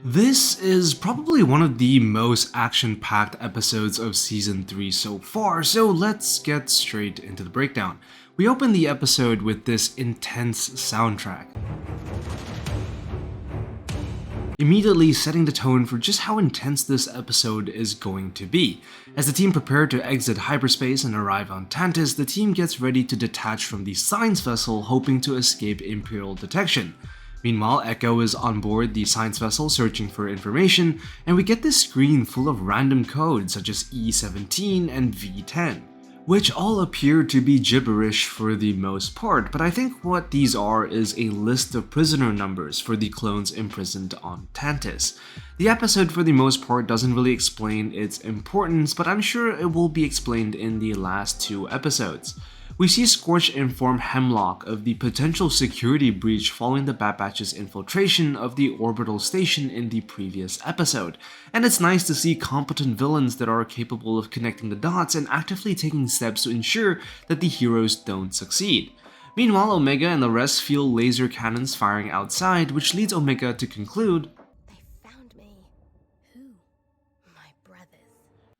This is probably one of the most action-packed episodes of Season 3 so far, so let's get straight into the breakdown. We open the episode with this intense soundtrack, immediately setting the tone for just how intense this episode is going to be. As the team prepare to exit hyperspace and arrive on Tantiss, the team gets ready to detach from the science vessel, hoping to escape Imperial detection. Meanwhile, Echo is on board the science vessel searching for information, and we get this screen full of random codes such as E17 and V10, which all appear to be gibberish for the most part, but I think what these are is a list of prisoner numbers for the clones imprisoned on Tantiss. The episode for the most part doesn't really explain its importance, but I'm sure it will be explained in the last two episodes. We see Scorch inform Hemlock of the potential security breach following the Bad Batch's infiltration of the orbital station in the previous episode, and it's nice to see competent villains that are capable of connecting the dots and actively taking steps to ensure that the heroes don't succeed. Meanwhile, Omega and the rest feel laser cannons firing outside, which leads Omega to conclude, "They found me. Who? My brothers."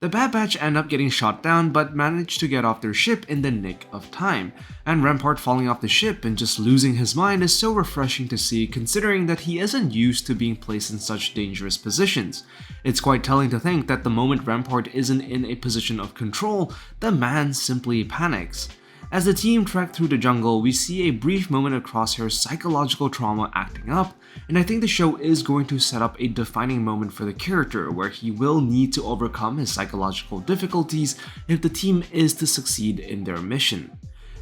the Bad Batch end up getting shot down but manage to get off their ship in the nick of time, and Rampart falling off the ship and just losing his mind is so refreshing to see, considering that he isn't used to being placed in such dangerous positions. It's quite telling to think that the moment Rampart isn't in a position of control, the man simply panics. As the team trek through the jungle, we see a brief moment of Crosshair's psychological trauma acting up, and I think the show is going to set up a defining moment for the character where he will need to overcome his psychological difficulties if the team is to succeed in their mission.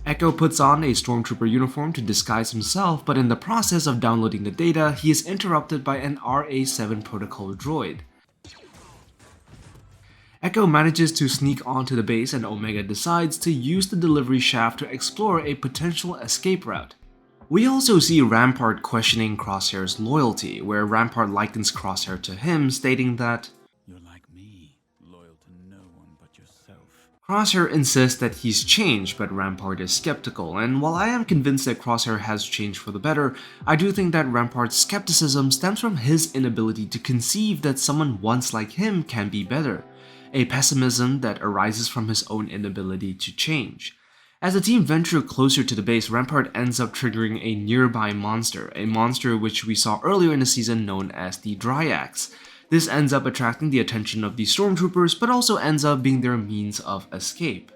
Echo puts on a stormtrooper uniform to disguise himself, but in the process of downloading the data, he is interrupted by an RA-7 protocol droid. Echo manages to sneak onto the base, and Omega decides to use the delivery shaft to explore a potential escape route. We also see Rampart questioning Crosshair's loyalty, where Rampart likens Crosshair to him, stating that, "You're like me, loyal to no one but yourself." Crosshair insists that he's changed, but Rampart is skeptical, and while I am convinced that Crosshair has changed for the better, I do think that Rampart's skepticism stems from his inability to conceive that someone once like him can be better, a pessimism that arises from his own inability to change. As the team venture closer to the base, Rampart ends up triggering a nearby monster, a monster which we saw earlier in the season known as the Dryax. This ends up attracting the attention of the stormtroopers, but also ends up being their means of escape.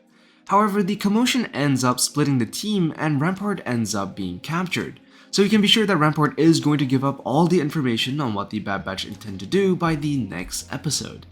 However, the commotion ends up splitting the team, and Rampart ends up being captured. So you can be sure that Rampart is going to give up all the information on what the Bad Batch intend to do by the next episode.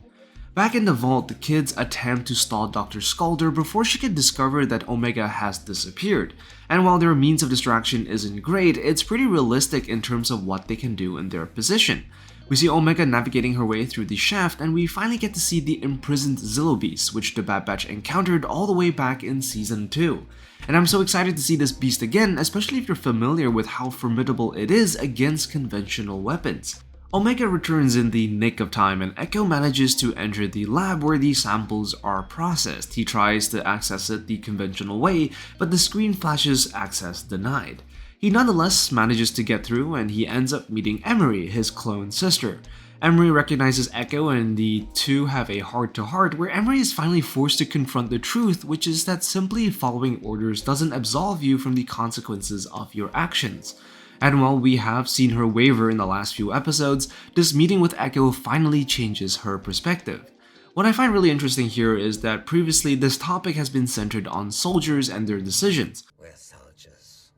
Back in the vault, the kids attempt to stall Dr. Scalder before she can discover that Omega has disappeared, and while their means of distraction isn't great, it's pretty realistic in terms of what they can do in their position. We see Omega navigating her way through the shaft, and we finally get to see the imprisoned Zillo beast, which the Bad Batch encountered all the way back in Season 2. And I'm so excited to see this beast again, especially if you're familiar with how formidable it is against conventional weapons. Omega returns in the nick of time, and Echo manages to enter the lab where the samples are processed. He tries to access it the conventional way, but the screen flashes access denied. He nonetheless manages to get through, and he ends up meeting Emerie, his clone sister. Emerie recognizes Echo, and the two have a heart-to-heart where Emerie is finally forced to confront the truth, which is that simply following orders doesn't absolve you from the consequences of your actions. And while we have seen her waver in the last few episodes, this meeting with Echo finally changes her perspective. What I find really interesting here is that previously this topic has been centered on soldiers and their decisions. We're soldiers.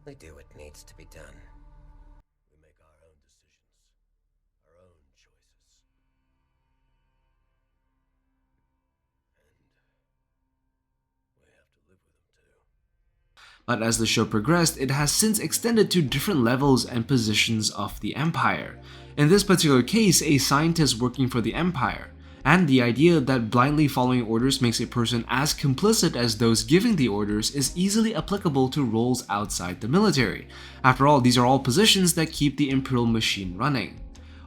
We do what needs to be done. We make our own decisions, our own choices. And we have to live with them too. But as the show progressed, it has since extended to different levels and positions of the Empire. In this particular case, a scientist working for the Empire, and the idea that blindly following orders makes a person as complicit as those giving the orders is easily applicable to roles outside the military. After all, these are all positions that keep the Imperial machine running.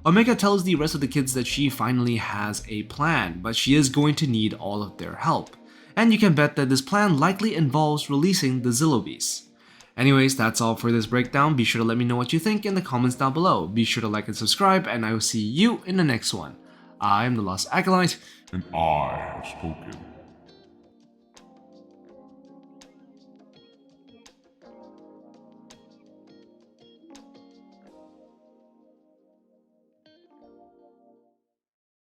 Omega tells the rest of the kids that she finally has a plan, but she is going to need all of their help. And you can bet that this plan likely involves releasing the Zillo beasts. Anyways, that's all for this breakdown. Be sure to let me know what you think in the comments down below. Be sure to like and subscribe, and I will see you in the next one. I am the Lost Acolyte, And I have spoken.